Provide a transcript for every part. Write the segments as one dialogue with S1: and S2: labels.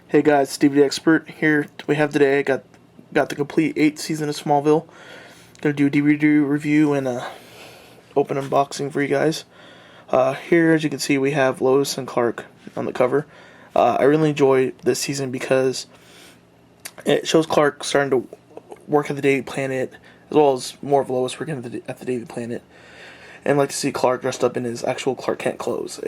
S1: Hey guys, Steve the Expert here. We have today. Got the complete 8th season of Smallville. Gonna do a DVD review and a open unboxing for you guys. Here, as you can see, we have Lois and Clark on the cover. I really enjoy this season because it shows Clark starting to work at the Daily Planet, as well as more of Lois working at the Daily Planet. And I like to see Clark dressed up in his actual Clark Kent clothes.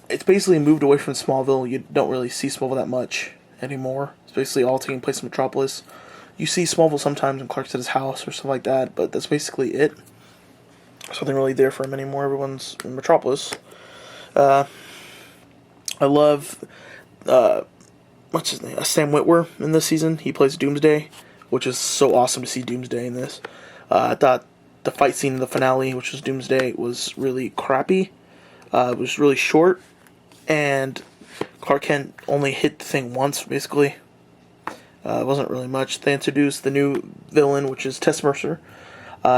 S1: It's basically moved away from Smallville. You don't really see Smallville that much anymore. It's basically all taking place in Metropolis. You see Smallville sometimes when Clark's at his house or stuff like that, but that's basically it. There's nothing really there for him anymore. Everyone's in Metropolis. I love what's his name? Sam Witwer in this season. He plays Doomsday, which is so awesome to see Doomsday in this. I thought the fight scene in the finale, which was Doomsday, was really crappy. It was really short, and Clark Kent only hit the thing once, basically. It wasn't really much. They introduced the new villain, which is Tess Mercer.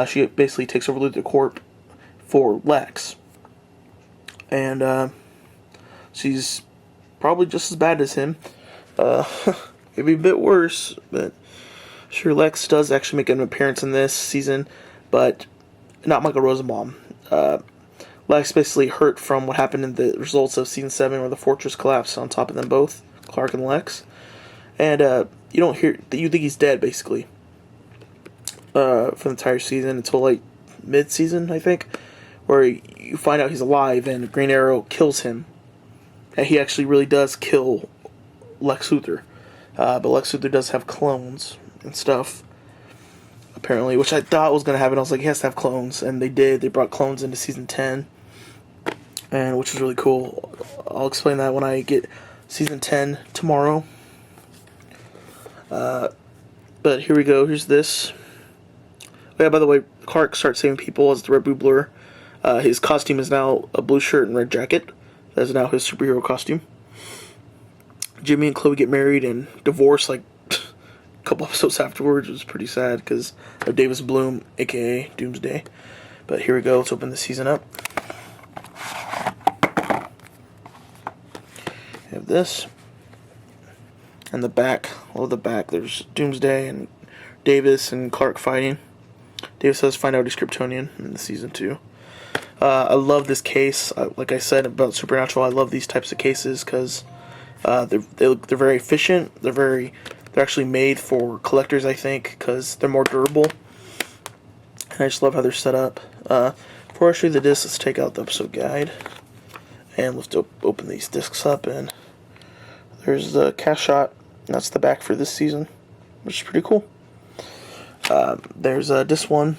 S1: She basically takes over the Corp for Lex. And she's probably just as bad as him. Maybe a bit worse, but sure, Lex does actually make an appearance in this season, but not Michael Rosenbaum. Lex basically hurt from what happened in the results of Season 7 where the fortress collapsed on top of them both, Clark and Lex. And you don't hear... You think he's dead, basically. For the entire season until, like, mid-season, I think. Where you find out he's alive and Green Arrow kills him. And he actually really does kill Lex Luthor. But Lex Luthor does have clones and stuff, apparently, which I thought was going to happen. I was like, he has to have clones, and they did. They brought clones into Season 10. And which is really cool. I'll explain that when I get Season 10 tomorrow. But here we go. Here's this. Oh, yeah, by the way, Clark starts saving people as the Red Blue Blur. His costume is now a blue shirt and red jacket. That is now his superhero costume. Jimmy and Chloe get married and divorce like a couple episodes afterwards. It was pretty sad because of Davis Bloom, a.k.a. Doomsday. But here we go. Let's open the season up. We have this. And the back. Well, the back, there's Doomsday and Davis and Clark fighting. Davis has to find out he's Kryptonian in the season 2. I love this case. Like I said about Supernatural, I love these types of cases because they're very efficient. They're actually made for collectors, I think, because they're more durable. And I just love how they're set up. Before I show you the discs, let's take out the episode guide. And let's open these discs up. And there's the cast shot. That's the back for this season, which is pretty cool. There's disc 1.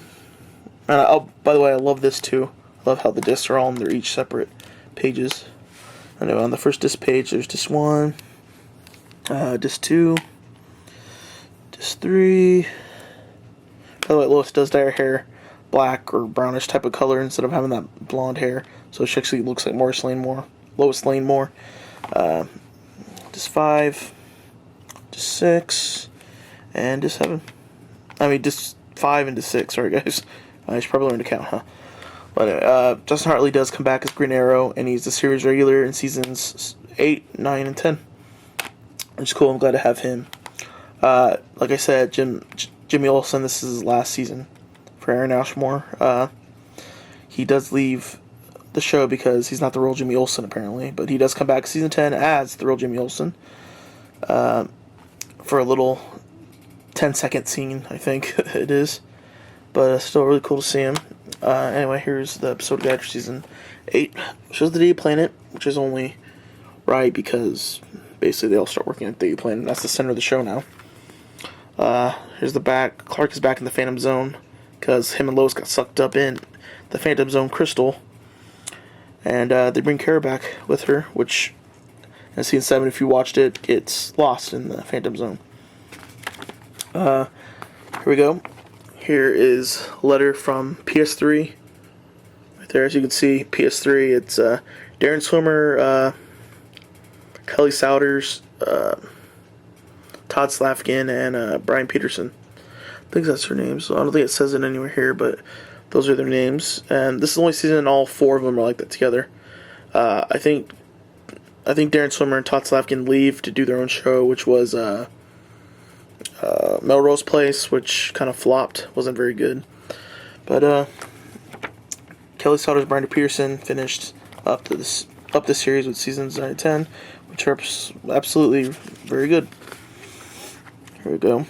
S1: And by the way, I love this too. I love how the discs are all on their each separate pages. I know on the first disc page, there's disc 1, disc 2, disc 3. By the way, Lois does dye her hair black or brownish type of color instead of having that blonde hair. So she actually looks like Lois Lane more. Disc 5, disc 6, and disc 7. I mean, disc 5 and disc 6. Sorry, guys. I should probably learn to count, huh? But anyway, Justin Hartley does come back as Green Arrow, and he's the series regular in seasons 8, 9, and 10. Which is cool. I'm glad to have him. Like I said, Jimmy Olsen, this is his last season for Aaron Ashmore. He does leave the show because he's not the real Jimmy Olsen, apparently. But he does come back season 10 as the real Jimmy Olsen. For a little 10-second scene, I think it is. But still really cool to see him. Anyway, here's the episode guide for season 8. Shows the Daily Planet, which is only right because basically they all start working at the Daily Planet. That's the center of the show now. Here's the back. Clark is back in the Phantom Zone because him and Lois got sucked up in the Phantom Zone crystal. And they bring Kara back with her, which in season 7, if you watched it, gets lost in the Phantom Zone. Here we go. Here is a letter from PS3. Right there, as you can see, PS3. It's Darren Swimmer, Kelly Souders, Todd Slavkin, and Brian Peterson. I think that's their names. So I don't think it says it anywhere here, but those are their names. And this is the only season all 4 of them are like that together. I think I think Darren Swimmer and Todd Slavkin leave to do their own show, which was Melrose Place, which kind of flopped, wasn't very good. But Kelly Sauter's Brandon Pearson finished up the series with seasons 9 and 10, which are absolutely very good. Here we go.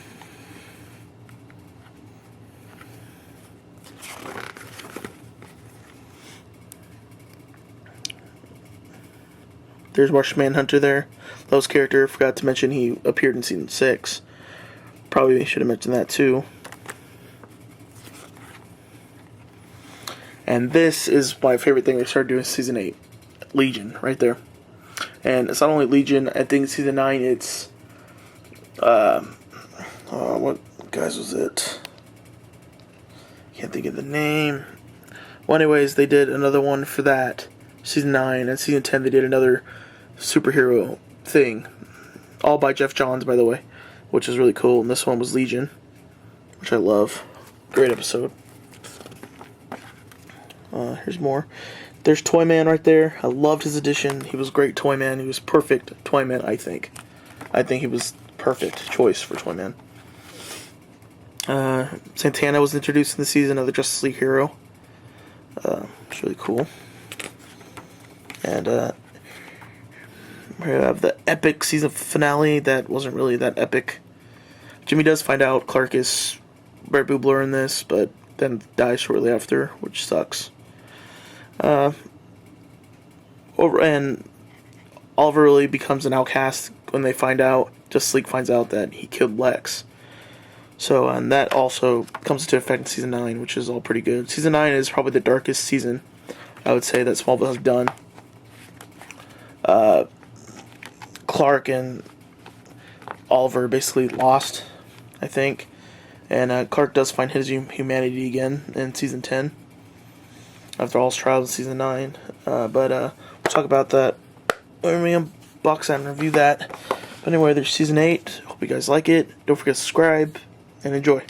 S1: There's Martian Manhunter there. Lowe's character, forgot to mention he appeared in season 6. Probably should have mentioned that too. And this is my favorite thing they started doing in season 8. Legion, right there. And it's not only Legion, I think season 9 it's what guys was it? Can't think of the name. Well, anyways, they did another one for that. Season 9 and season 10 they did another superhero thing. All by Jeff Johns, by the way, which is really cool. And this one was Legion, which I love. Great episode. Here's more. There's Toyman right there. I loved his addition. He was great Toyman. He was perfect Toyman, I think. I think he was perfect choice for Toyman. Santana was introduced in the season of the Justice League hero. It's really cool. And we have the epic season finale that wasn't really that epic. Jimmy does find out Clark is Brett Boobler in this, but then dies shortly after, which sucks. And Oliver really becomes an outcast when they find out, Justice League finds out that he killed Lex. So, and that also comes into effect in season 9, which is all pretty good. Season 9 is probably the darkest season, I would say, that Smallville has done. Clark and Oliver basically lost, I think. And Clark does find his humanity again in season 10. After all his trials in season 9. But we'll talk about that when we unbox that and review that. But anyway, there's season 8. Hope you guys like it. Don't forget to subscribe and enjoy.